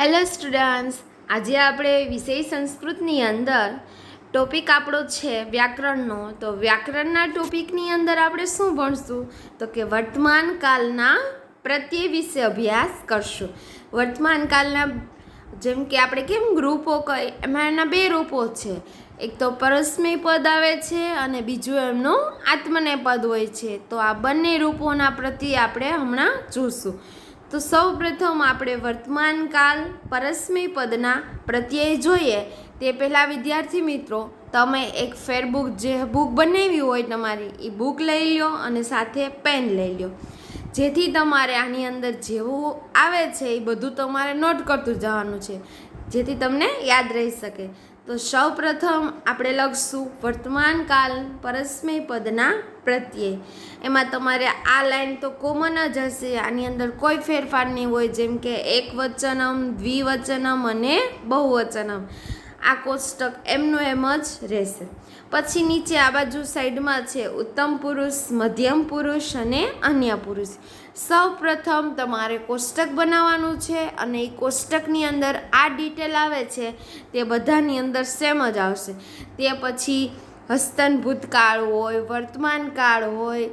Hello students, આજે આપણે વિષય સંસ્કૃતની અંદર ટોપિક આપણો છે વ્યાકરણનો. તો વ્યાકરણના ટોપિકની અંદર આપણે શું ભણશું? તો કે વર્તમાન કાળના પ્રત્યય વિશે અભ્યાસ કરશું. વર્તમાન કાળના જેમ કે આપણે કેમ રૂપો કહી, એમાં એના બે રૂપો છે. એક તો પરસ્મય પદ આવે છે અને બીજું એમનું આત્મનેય પદ હોય છે. તો આ બંને રૂપોના પ્રત્યય આપણે હમણાં જોશું. તો સૌ પ્રથમ આપણે વર્તમાન કાળ પરસ્મય પદના પ્રત્યય જોઈએ તે પહેલાં વિદ્યાર્થી મિત્રો, તમે એક ફેરબુક જે બુક બનાવી હોય તમારી એ બુક લઈ લો અને સાથે પેન લઈ લો, જેથી તમારે આની અંદર જેવું આવે છે એ બધું તમારે નોટ કરતું જવાનું છે, જેથી તમને યાદ રહી શકે. તો સૌ પ્રથમ આપણે લખશું વર્તમાન કાળ પરસ્મય પદના પ્રત્યય. એમાં તમારે આ લાઈન તો કોમન જ હશે, આની અંદર કોઈ ફેરફાર નહીં હોય. જેમ કે એકવચનમ, દ્વિવચનમ અને બહુવચનમ, આ કોષ્ટક એમનું એમ જ રહેશે. પછી નીચે આ બાજુ સાઈડમાં છે ઉત્તમ પુરુષ, મધ્યમ પુરુષ અને અન્ય પુરુષ. સૌ પ્રથમ તમારે કોષ્ટક બનાવવાનું છે અને એ કોષ્ટકની અંદર આ ડિટેલ આવે છે તે બધાની અંદર સેમ જ આવશે. તે પછી હસ્તન ભૂતકાળ હોય, વર્તમાન કાળ હોય,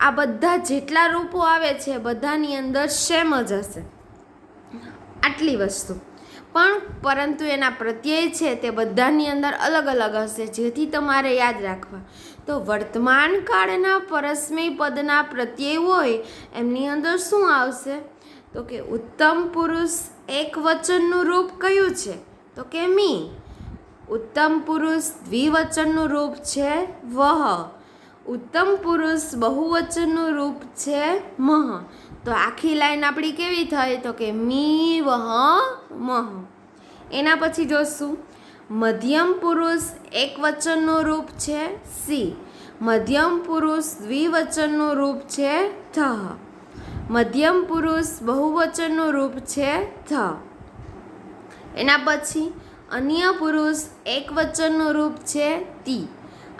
આ બધા જેટલા રૂપો આવે છે બધાની અંદર સેમ જ હશે આટલી વસ્તુ. પરંતુ એના પ્રત્યય છે તે બધાની અંદર અલગ અલગ હશે, જેથી તમારે યાદ રાખવા. તો વર્તમાન કાળના પરસ્મય પદના પ્રત્યય હોય એમની અંદર શું આવશે? તો કે ઉત્તમ પુરુષ એક વચનનું રૂપ કયું છે? તો કે મી. ઉત્તમ પુરુષ દ્વિવચનનું રૂપ છે વહ. ઉત્તમ પુરુષ બહુવચનનું રૂપ છે મહ. તો આખી લાઈન આપણી કેવી થઈ? તો કે મી વહ મહ. એના પછી જોશું મધ્યમ પુરુષ એક વચનનું રૂપ છે સી. મધ્યમ પુરુષ દ્વિવચનનું રૂપ છે થ. મધ્યમ પુરુષ બહુવચનનું રૂપ છે થ. એના પછી અન્ય પુરુષ એક વચનનું રૂપ છે તી.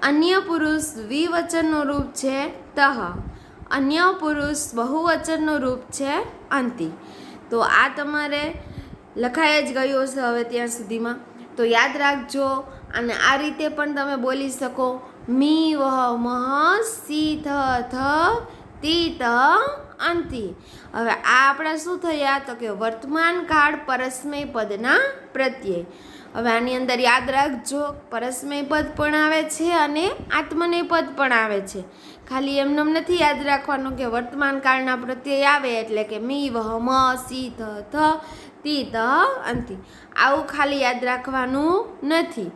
અન્ય પુરુષ દ્વિવચનનું રૂપ છે તહ. અન્ય પુરુષ બહુવચનનું રૂપ છે અંતિ. તો આ તમારે લખાઈ જ ગયું હશે હવે ત્યાં સુધીમાં. તો યાદ રાખજો, અને આ રીતે પણ તમે બોલી શકો મી વહ મહ સી થ થ તી ત અંતિ. હવે આ આપણા શું થયા? તો કે વર્તમાન કાળ પરસ્મય પદના પ્રત્યય. હવે આની અંદર યાદ રાખજો, પરસ્મય પદ પણ આવે છે અને આત્મનેય પદ પણ આવે છે. ખાલી એમને નથી યાદ રાખવાનું કે વર્તમાન કાળના પ્રત્યય આવે એટલે કે મી વહ મ સી થ થ તી ત અંતિ. આવું ખાલી યાદ રાખવાનું નથી.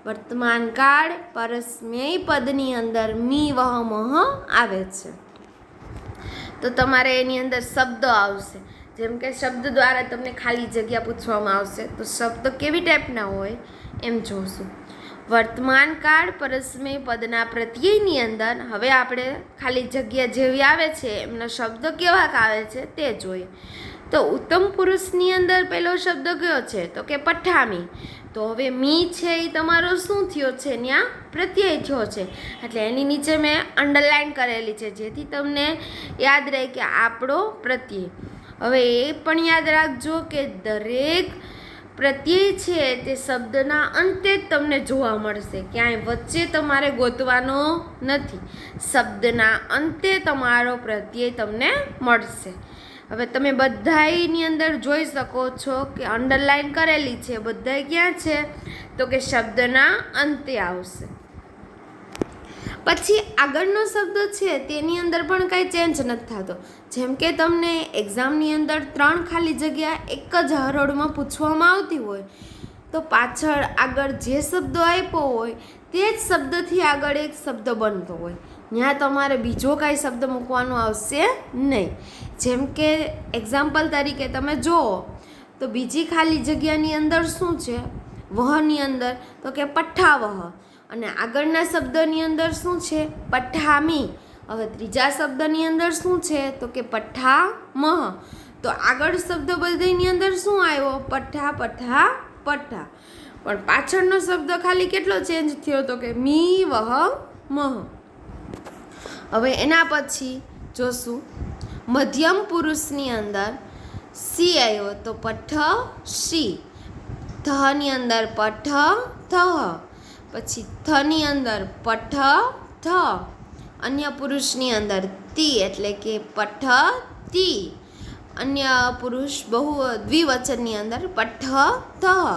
વર્તમાન કાળ પરસ્મય પદની અંદર મી વહ મહ આવે છે. તો તમારે એની અંદર શબ્દ આવશે. જેમ કે શબ્દ દ્વારા તમને ખાલી જગ્યા પૂછવામાં આવશે, તો શબ્દ કેવી ટાઈપના હોય એમ જોશું. વર્તમાન કાળ પરસ્મય પદના પ્રત્યયની અંદર હવે આપણે ખાલી જગ્યા જેવી આવે છે એમના શબ્દ કેવાક આવે છે તે જોઈએ. તો ઉત્તમ પુરુષની અંદર પહેલો શબ્દ કયો છે? તો કે પઠામી. તો હવે મી છે એ તમારો શું થયો છે? ત્યાં પ્રત્યય થયો છે, એટલે એની નીચે મેં અંડરલાઈન કરેલી છે, જેથી તમને યાદ રહે કે આપણો પ્રત્યય. હવે એ પણ યાદ રાખજો કે દરેક પ્રત્યય છે તે શબ્દના અંતે જ તમને જોવા મળશે, ક્યાંય વચ્ચે તમારે ગોતવાનો નથી. શબ્દના અંતે તમારો પ્રત્યય તમને મળશે. હવે તમે બધાયની અંદર જોઈ શકો છો કે અંડરલાઈન કરેલી છે, બધાય ક્યાં છે? તો કે શબ્દના અંતે આવશે. પછી આગળનો શબ્દ છે તેની અંદર પણ કાંઈ ચેન્જ નથી થતો. જેમ કે તમને એક્ઝામની અંદર 3 ખાલી જગ્યા એક જ હરોળમાં પૂછવામાં આવતી હોય, તો પાછળ આગળ જે શબ્દ આપ્યો હોય તે જ શબ્દથી આગળ એક શબ્દ બનતો હોય, ત્યાં તમારે બીજો કાંઈ શબ્દ મૂકવાનો આવશે નહીં. જેમ કે એક્ઝામ્પલ તરીકે તમે જુઓ તો બીજી ખાલી જગ્યાની અંદર શું છે? વહની અંદર તો કે પઠ્ઠાવહ, અને આગળના શબ્દની અંદર શું છે? પઠ્ઠામી. હવે ત્રીજા શબ્દની અંદર શું છે? તો કે પઠ્ઠામહ. તો આગળ શબ્દ બધીની અંદર શું આવ્યો? પઠ્ઠા પઠ્ઠા પઠ્ઠા. પણ પાછળનો શબ્દ ખાલી કેટલો ચેન્જ થયો? તો કે મી વહ મહ. હવે એના પછી જોશું મધ્યમ પુરુષની અંદર સી આવ્યો તો પઠ શી. થની અંદર પઠ થહ, પછી થની અંદર પઠ થ, અન્ય પુરુષની અંદર તી એટલે કે પઠ તી, અન્ય પુરુષ દ્વિવચનની અંદર પઠ થહ,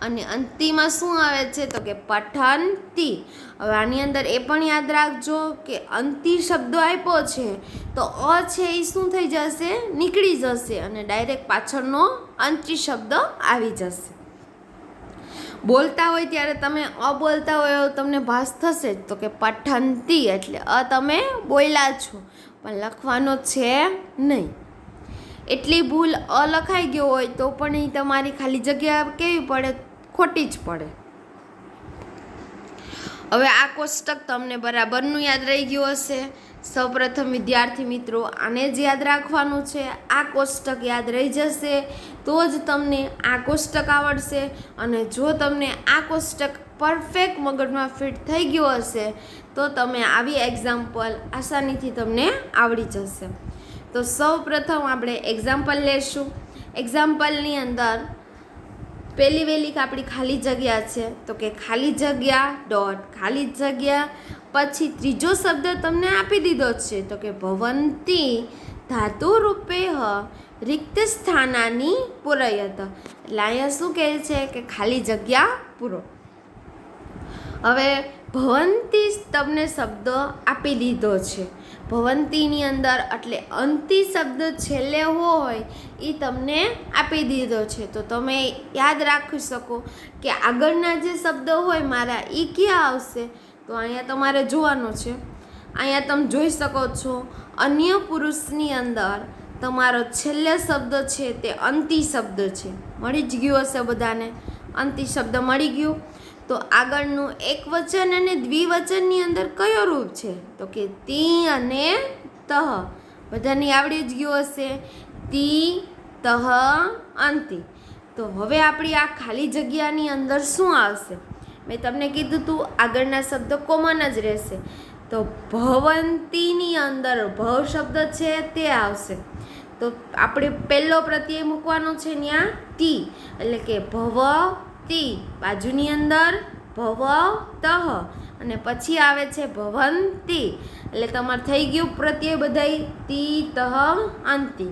અને અંતિમાં શું આવે છે તો કે પઠંતી. હવે આની અંદર એ પણ યાદ રાખજો કે અંતિ શબ્દો આપ્યો છે તો અ છે એ શું થઈ જશે, નીકળી જશે અને ડાયરેક્ટ પાછળનો અંતિ શબ્દ આવી જશે. બોલતા હોય ત્યારે તમે અ બોલતા હોય એવું તમને ભાસ થશે તો કે પઠંતી એટલે અ તમે બોલ્યા છો પણ લખવાનો છે નહીં. એટલી ભૂલ અ લખાઈ ગયો હોય તો પણ એ તમારી ખાલી જગ્યા કેવી પડે, ખોટી જ પડે. હવે આ કોષ્ટક તમને બરાબરનું યાદ રહી ગયું હશે. સૌપ્રથમ વિદ્યાર્થી મિત્રો આને જ યાદ રાખવાનું છે. આ કોષ્ટક યાદ રહી જશે તો જ તમને આ કોષ્ટક આવડશે, અને જો તમને આ કોષ્ટક પરફેક્ટ મગજમાં ફિટ થઈ ગયો હશે તો તમે આવી એક્ઝામ્પલ આસાનીથી તમને આવડી જશે. તો સૌ પ્રથમ આપણે એક્ઝામ્પલ લેશું. એક્ઝામ્પલની અંદર પહેલી વહેલી આપણી ખાલી જગ્યા છે તો કે ખાલી જગ્યા ડોટ ખાલી જગ્યા, પછી ત્રીજો શબ્દ તમને આપી દીધો છે તો કે ભવંતી ધાતુ રૂપેહ રિક્ત સ્થાનાની પૂરયત. એટલે અહીંયા શું કહે છે કે ખાલી જગ્યા પૂરો. હવે ભવંતી તમને શબ્દ આપી દીધો છે. ભવંતીની અંદર એટલે અંતિ શબ્દ છેલ્લે હોય એ તમને આપી દીધો છે, તો તમે યાદ રાખી શકો કે આગળના જે શબ્દો હોય મારા એ ક્યાં આવશે. તો અહીંયા તમારે જોવાનું છે. અહીંયા તમે જોઈ શકો છો અન્ય પુરુષની અંદર તમારો છેલ્લે શબ્દ છે તે અંતિ શબ્દ છે. મળી જ ગયું હશે બધાને, અંતિ શબ્દ મળી ગયું. તો આગળનું એક વચન અને દ્વિવચનની અંદર કયો રૂપ છે તો કે તી અને તહ. બધાને આવડી જ ગયું હશે, તી તહ અંતિ. તો હવે આપણી આ ખાલી જગ્યાની અંદર શું આવશે, મેં તમને કીધું તું આગળના શબ્દ કોમન જ રહેશે. તો ભવંતીની અંદર ભવ શબ્દ છે તે આવશે. તો આપણે પહેલો પ્રત્યય મૂકવાનો છે ત્યાં તી, એટલે કે ભવ તી, બાજુની અંદર ભવ તહ, અને પછી આવે છે ભવંતી. એટલે તમારે થઈ ગયું પ્રત્યય બધાય તી તહ અંતિ.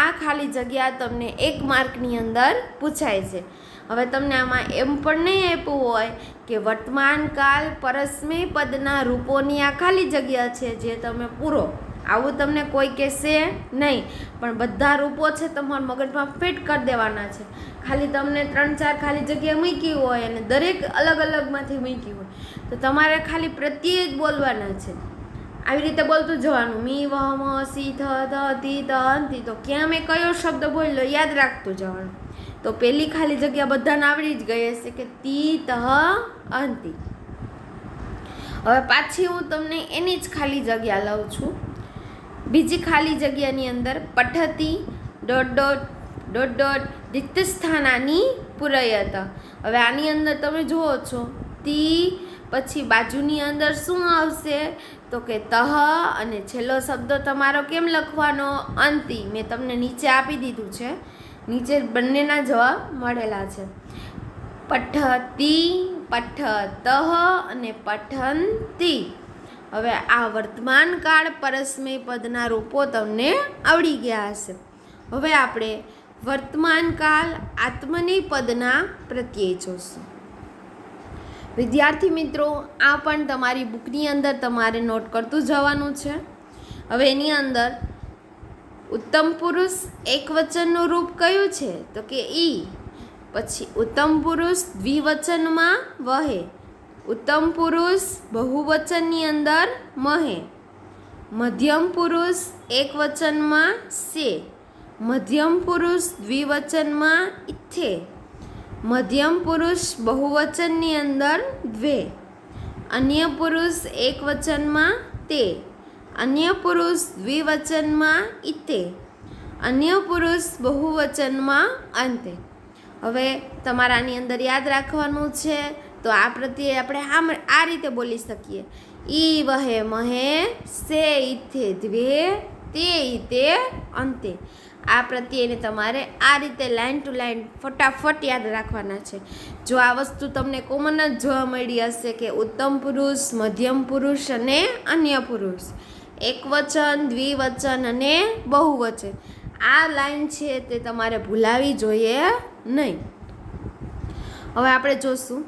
આ ખાલી જગ્યા તમને 1 માર્કની અંદર પૂછાય છે. હવે તમને આમાં એમ પણ નહીં આપ્યું હોય કે વર્તમાન કાળ પરસ્મય પદના રૂપોની આ ખાલી જગ્યા છે જે તમે પૂરો, આવું તમને કોઈ કહેશે નહીં. પણ બધા રૂપો છે તમારા મગજમાં ફિટ કરી દેવાના છે. ખાલી તમને 3-4 ખાલી જગ્યા મૂકી હોય અને દરેક અલગ અલગમાંથી મૂકી હોય તો તમારે ખાલી પ્રત્યય જ બોલવાના છે. આવી રીતે બોલતું જવાનું, મી વહ મ સી થ ધ તી ત અંતિ. તો ક્યાં મેં કયો શબ્દ બોલ્યો યાદ રાખતું જવાનું. તો પહેલી ખાલી જગ્યા બધાને આવડી જ ગઈ હશે કે તી તહ અંતિ. હવે પાછી હું તમને એની જ ખાલી જગ્યા લઉં છું. બીજી ખાલી જગ્યાની અંદર પઠતી ડોટ ડોટ ડોટ ડોટ રિક્ત સ્થાનાની પૂરયત. હવે આની અંદર તમે જુઓ છો તી, પછી બાજુની અંદર શું આવશે તો કે તહ, અને છેલ્લો શબ્દ તમારો કેમ લખવાનો અંતિ. મેં તમને નીચે આપી દીધું છે, નીચે બંનેના જવાબ મળેલા છે. પઠતી, પઠતઃ અને પઠંતી. હવે આ વર્તમાન કાળ પરસ્મય પદના રૂપો તમને આવડી ગયા હશે. હવે આપણે વર્તમાન કાળ આત્મનેપદના પ્રત્યય જોશું. વિદ્યાર્થી મિત્રો આ પણ તમારી બુકની અંદર તમારે નોટ કરતું જવાનું છે. હવે એની અંદર ઉત્તમ પુરુષ એક વચનનું રૂપ કયું છે તો કે ઈ. પછી ઉત્તમ પુરુષ દ્વિવચનમાં વહે, ઉત્તમ પુરુષ બહુવચનની અંદર મહે, મધ્યમ પુરુષ એક વચનમાં સે, મધ્યમ પુરુષ દ્વિવચનમાં ઇથે, મધ્યમ પુરુષ બહુવચનની અંદર દ્વે, અન્ય પુરુષ એક વચનમાં તે, અન્ય પુરુષ દ્વિવચનમાં ઇતે, અન્ય પુરુષ બહુવચનમાં અંતે. હવે તમારાની અંદર યાદ રાખવાનું છે. તો આ પ્રત્યે આપણે આ રીતે બોલી શકીએ, ઈ વહે મહે, સે ઇથે દ્વે, તે ઇતે અંતે. આ પ્રત્યેને તમારે આ રીતે લાઇન ટુ લાઇન ફટાફટ યાદ રાખવાના છે. જો આ વસ્તુ તમને કોમન જ જોવા મળી હશે કે ઉત્તમ પુરુષ, મધ્યમ પુરુષ અને અન્ય પુરુષ, એકવચન, દ્વિવચન અને બહુવચન, આ લાઈન છે તે તમારે ભૂલાવી જોઈએ નહીં. હવે આપણે જોશું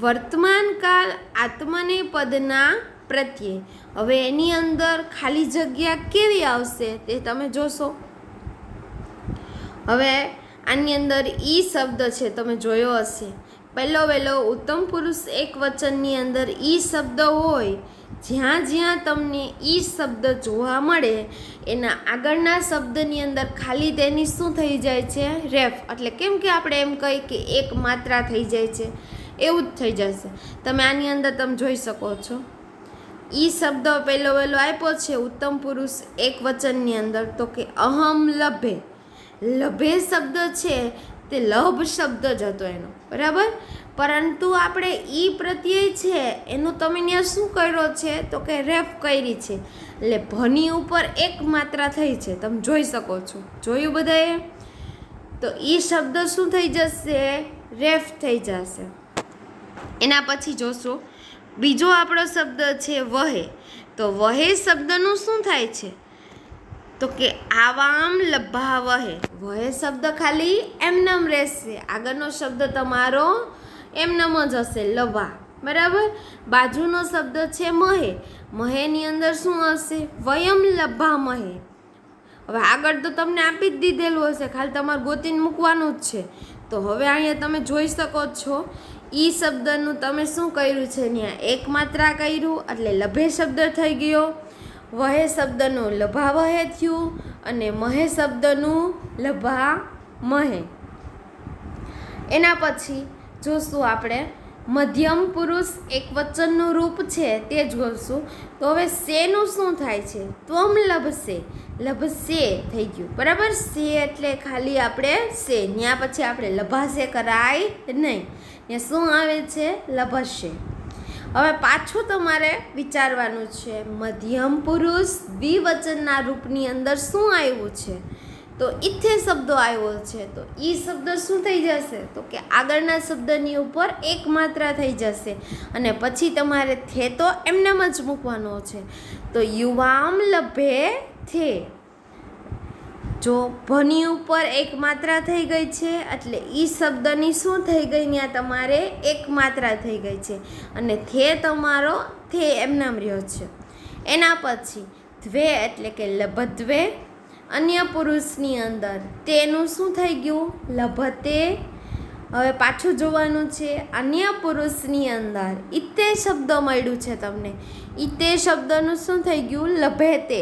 વર્તમાન કાળ આત્મનેપદના પ્રત્યે. હવે એની અંદર ખાલી જગ્યા કેવી આવશે તે તમે જોશો. હવે આની અંદર ઈ શબ્દ છે, તમે જોયો હશે. પહેલો ઉત્તમ પુરુષ એક વચનની અંદર ઈ શબ્દ હોય, જ્યાં જ્યાં તમને ઈ શબ્દ જોવા મળે એના આગળના શબ્દની અંદર ખાલી તેની શું થઈ જાય છે? રેફ. એટલે કેમ કે આપણે એમ કહી કે એક માત્રા થઈ જાય છે, એવું જ થઈ જશે. તમે આની અંદર તમે જોઈ શકો છો. ઈ શબ્દ પહેલો આપ્યો છે ઉત્તમ પુરુષ એક વચનની અંદર, તો કે અહમ લભે. લભે શબ્દ છે તે લભ શબ્દ જ હતો એનો, બરાબર. પરંતુ આપણે ઈ પ્રત્યય છે એનું તમે ત્યાં શું કર્યો છે? તો કે રેફ કરી છે. એટલે ભની ઉપર એક માત્રા થઈ છે, તમે જોઈ શકો છો. જોયું બધાએ? તો ઈ શબ્દ શું થઈ જશે? રેફ થઈ જશે. એના પછી જોશો બીજો આપણો શબ્દ છે વહે. તો વહે શબ્દનું શું થાય છે? તો કે આવામ લભા વહે. વહે શબ્દ ખાલી એમનેમ રહેશે, આગળનો શબ્દ તમારો એમનેમ જ હશે, લભા, બરાબર. બાજુનો શબ્દ છે મહે. મહેની અંદર શું હશે? વયમ લભા મહે. હવે આગળ તો તમને આપી જ દીધેલું હશે, ખાલી તમારે ગોતીને મૂકવાનું જ છે. તો હવે અહીંયા તમે જોઈ શકો છો ઈ શબ્દનું તમે શું કર્યું છે? ત્યાં એક માત્રા કર્યું એટલે લભે શબ્દ થઈ ગયો. વહે શબ્દનું લભા વહે થયું અને મહે શબ્દનું લભા મહે. એના પછી જોશું આપણે મધ્યમ પુરુષ એક વચનનું રૂપ છે તે જોશું. તો હવે શેનું શું થાય છે? ત્વમ લભશે. લભશે થઈ ગયું, બરાબર. શે એટલે ખાલી આપણે શે, ત્યાં પછી આપણે લભાશે કરાય નહીં. ત્યાં શું આવે છે? લભશે. હવે પાછું તમારે વિચારવાનું છે મધ્યમ પુરુષ દ્વિવચનના રૂપની અંદર શું આવ્યું છે? તો ઇથે શબ્દો આવ્યો છે. તો ઈ શબ્દ શું થઈ જશે? તો કે આગળના શબ્દની ઉપર એક માત્રા થઈ જશે અને પછી તમારે થે તો એમનેમ જ મૂકવાનો છે. તો યુવામ લભે થે. જો ભની ઉપર એક માત્રા થઈ ગઈ છે એટલે ઈ શબ્દની શું થઈ ગઈ? ત્યાં તમારે એક માત્રા થઈ ગઈ છે અને થે તમારો થે એમનેમ રહ્યો છે. એના પછી ધ્વે એટલે કે લભદ્વે. અન્ય પુરુષની અંદર તેનું શું થઈ ગયું? લભતે. હવે પાછું જોવાનું છે અન્ય પુરુષની અંદર ઇતે શબ્દ મળ્યું છે તમને. ઇતે શબ્દનું શું થઈ ગયું? લભેતે.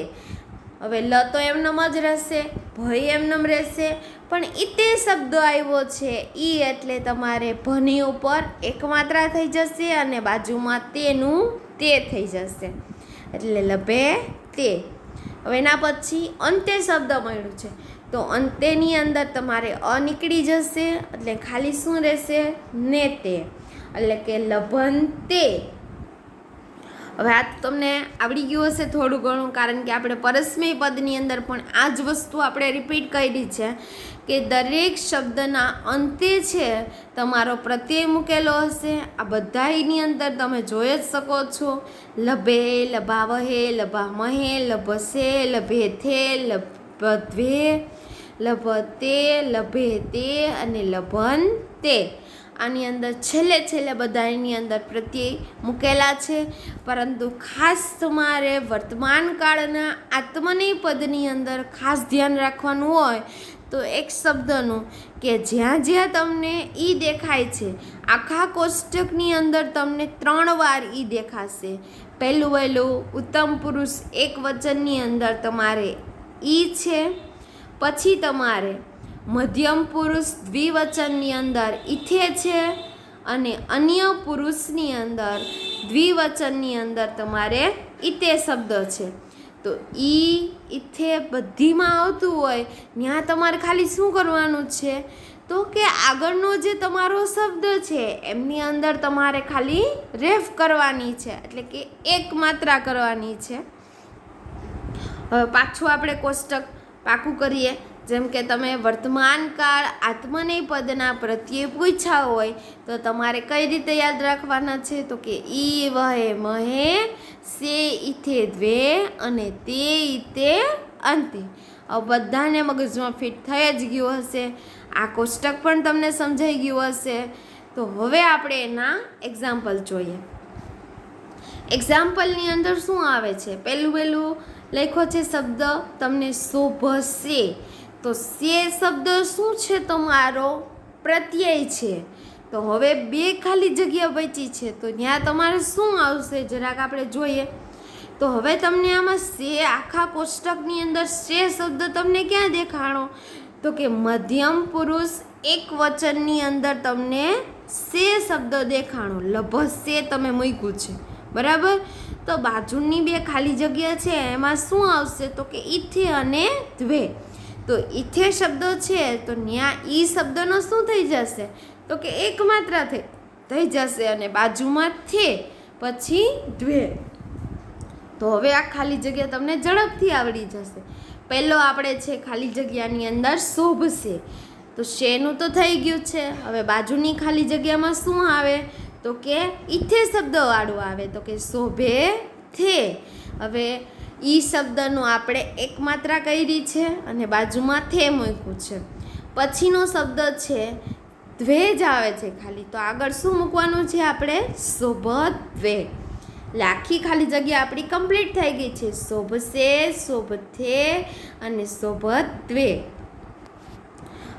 હવે લ તો એમનેમ જ રહેશે, ભય એમનેમ રહેશે, પણ ઇતે શબ્દ આવ્યો છે. ઈ એટલે તમારે ભની ઉપર એક માત્રા થઈ જશે અને બાજુમાં તેનું તે થઈ જશે, એટલે લભે તે. હવે એના પછી અંતે શબ્દ મળ્યું છે, તો અંતેની અંદર તમારે અ નીકળી જશે એટલે ખાલી શું રહેશે? ને તે, એટલે કે લભંતે. હવે આ તમને આવડી ગયું હશે થોડું ઘણું, કારણ કે આપણે પરસ્મય પદની અંદર પણ આ જ વસ્તુ આપણે રિપીટ કરી છે કે દરેક શબ્દના અંતે છે તમારો પ્રત્યય મૂકેલો હશે. આ બધાની અંદર તમે જોઈ જ શકો છો. લભે, લભાવહે, લભામહે, લભસે, લભેથે, લભદ્વે, લભતે, લભેતે અને લભંતે. આની અંદર છેલ્લે બધાની અંદર પ્રત્યય મૂકેલા છે. પરંતુ ખાસ તમારે વર્તમાન કાળના આત્મનેપદની અંદર ખાસ ધ્યાન રાખવાનું હોય તો એક શબ્દનું કે જ્યાં જ્યાં તમને ઈ દેખાય છે, આખા કોષ્ટકની અંદર તમને 3 વાર ઈ દેખાશે. પહેલું ઉત્તમ પુરુષ એક વચનની અંદર તમારે ઈ છે, પછી તમારે મધ્યમ પુરુષ દ્વિવચનની અંદર ઇથે છે અને અન્ય પુરુષની અંદર દ્વિવચનની અંદર તમારે ઇતે શબ્દ છે. તો ઈ ઇથે બધીમાં આવતું હોય ત્યાં તમારે ખાલી શું કરવાનું છે? તો કે આગળનો જે તમારો શબ્દ છે એમની અંદર તમારે ખાલી રેફ કરવાની છે, એટલે કે એક માત્રા કરવાની છે. હવે પાછું આપણે કોષ્ટક પાકું કરીએ જેમ કે તમે વર્તમાનકાળ આત્મનેપદના પ્રત્યે પૂછ્યા હોય તો તમારે કઈ રીતે યાદ રાખવાના છે? તો કે ઈ વહે મહે, સે ઈથે દ્વે અને તે ઈતે અંતે. બધાને મગજમાં ફિટ થઈ જ ગયું હશે. આ કોષ્ટક પણ તમને સમજાઈ ગયું હશે. તો હવે આપણે એના એક્ઝામ્પલ જોઈએ. એક્ઝામ્પલની અંદર શું આવે છે? પહેલું લખ્યો છે શબ્દ તમને શોભશે. તો સે શબ્દ શું છે? તમારો પ્રત્યય છે. તો હવે 2 ખાલી જગ્યા બચી છે, તો ત્યાં તમારે શું આવશે જરાક આપણે જોઈએ. તો હવે તમને આમાં સે આખા કોષ્ટકની અંદર સે શબ્દ તમને ક્યાં દેખાણો? તો કે મધ્યમ પુરુષ એક વચનની અંદર તમને સે શબ્દ દેખાણો. લભશે તમે મૂક્યું છે, બરાબર. તો બાજુની 2 ખાલી જગ્યા છે એમાં શું આવશે? તો કે ઈથે અને દ્વે. તો ઈથે શબ્દો છે તો ત્યાં ઈ શબ્દનો શું થઈ જશે? તો કે એક માત્રા થઈ જશે અને બાજુમાં થે પછી દ્વે. તો હવે આ ખાલી જગ્યા તમને ઝડપથી આવડી જશે. પહેલો આપણે છે ખાલી જગ્યાની અંદર શોભશે. તો શેનું તો થઈ ગયું છે. હવે બાજુની ખાલી જગ્યામાં શું આવે? તો કે ઈથે શબ્દવાળું આવે. તો કે શોભે થે. હવે ઈ શબ્દનું આપણે એક માત્રા કરી છે અને બાજુમાં થે મૂક્યું છે. પછીનો શબ્દ છે દ્વે જ આવે છે ખાલી. તો આગળ શું મૂકવાનું છે આપણે? શોભદ્વે. એટલે આખી ખાલી જગ્યા આપણી કમ્પ્લીટ થઈ ગઈ છે. શોભશે, શોભથે અને શોભદ્વે.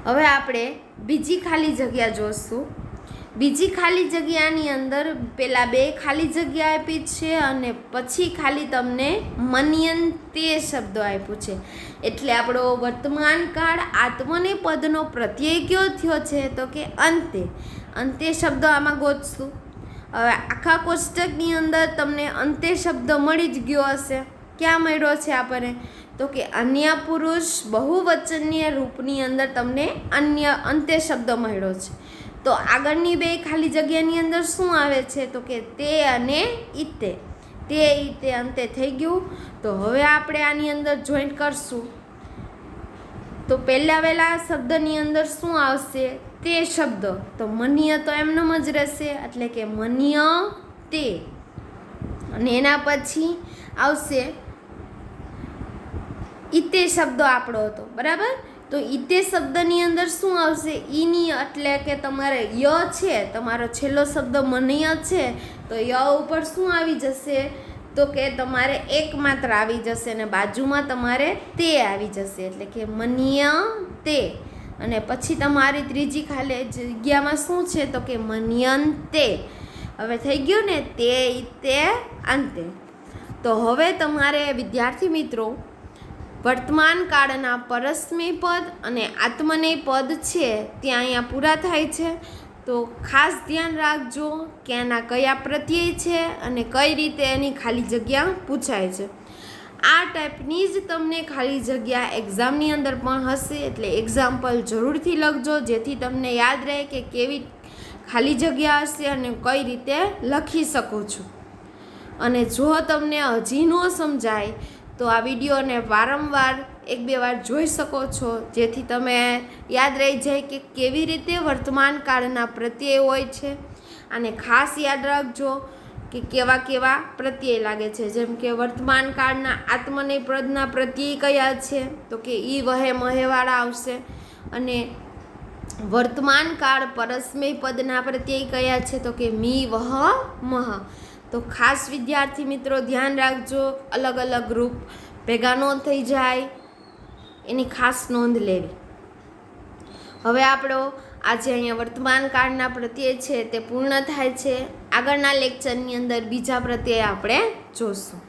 હવે આપણે બીજી ખાલી જગ્યા જોશું. બીજી ખાલી જગ્યાની અંદર પેલા 2 ખાલી જગ્યા આપી છે અને પછી ખાલી તમને મન્યંતે શબ્દો આપ્યું છે. એટલે આપણો વર્તમાનકાળ આત્મનેપદનો પ્રત્યય કયો થયો છે? તો કે અંતે. અંતે શબ્દો આમાં ગોતશું. હવે આખા કોષ્ટકની અંદર તમને અંતે શબ્દ મળી જ ગયો હશે. ક્યાં મળ્યો છે આપણને? તો કે અન્ય પુરુષ બહુવચનીય રૂપની અંદર તમને અંતે શબ્દ મળ્યો છે. તો આગળની 2 ખાલી જગ્યાની અંદર શું આવે છે? તો કે તે અને ઈતે. તે ઈતે અંતે થઈ ગયું. તો હવે આપણે આની અંદર જોઈન્ટ કરશું. તો પહેલા શબ્દની અંદર શું આવશે? તે શબ્દ. તો મન્ય તો એમનેમ જ રહેશે, એટલે કે મન્ય તે. અને એના પછી આવશે ઈતે શબ્દ આપણો હતો, બરાબર. તો ઈતે શબ્દની અંદર શું આવશે? ઈની, એટલે કે તમારે ય છે, તમારો છેલ્લો શબ્દ મન્ય છે તો ય ઉપર શું આવી જશે? તો કે તમારે એક માત્ર આવી જશે અને બાજુમાં તમારે તે આવી જશે, એટલે કે મન્ય તે. અને પછી તમારી ત્રીજી ખાલી જગ્યામાં શું છે? તો કે મન્યંતે. હવે થઈ ગયું ને તે ઈતે અંતે. તો હવે તમારે વિદ્યાર્થી મિત્રો વર્તમાન કાળના પરસ્મય પદ અને આત્મનેય પદ છે ત્યાં અહીંયા પૂરા થાય છે. તો ખાસ ધ્યાન રાખજો કે આના કયા પ્રત્યય છે અને કઈ રીતે એની ખાલી જગ્યા પૂછાય છે. આ ટાઈપની જ તમને ખાલી જગ્યા એક્ઝામની અંદર પણ હશે, એટલે એક્ઝામ્પલ જરૂરથી લખજો જેથી તમને યાદ રહે કે કેવી ખાલી જગ્યા હશે અને કઈ રીતે લખી શકો છો. અને જો તમને હજી ન સમજાય તો આ વિડીયોને વારંવાર 1-2 વાર જોઈ શકો છો, જેથી તમે યાદ રહી જાય કે કેવી રીતે વર્તમાન કાળના પ્રત્યય હોય છે. અને ખાસ યાદ રાખજો કે કેવા પ્રત્યય લાગે છે. જેમ કે વર્તમાન કાળના આત્મનેય પદના પ્રત્યય કયા છે? તો કે ઈ વહે મહેવાળા આવશે. અને વર્તમાન કાળ પરસ્મય પદના પ્રત્યય કયા છે? તો કે મી વહ મહ. તો ખાસ વિદ્યાર્થી મિત્રો ધ્યાન રાખજો, અલગ અલગ ગ્રુપ ભેગા ન થઈ જાય એની ખાસ નોંધ લેવી. હવે આપણો આજે અહીંયા વર્તમાન કાળના પ્રત્યય છે તે પૂર્ણ થાય છે. આગળના લેક્ચરની અંદર બીજા પ્રત્યય આપણે જોશું.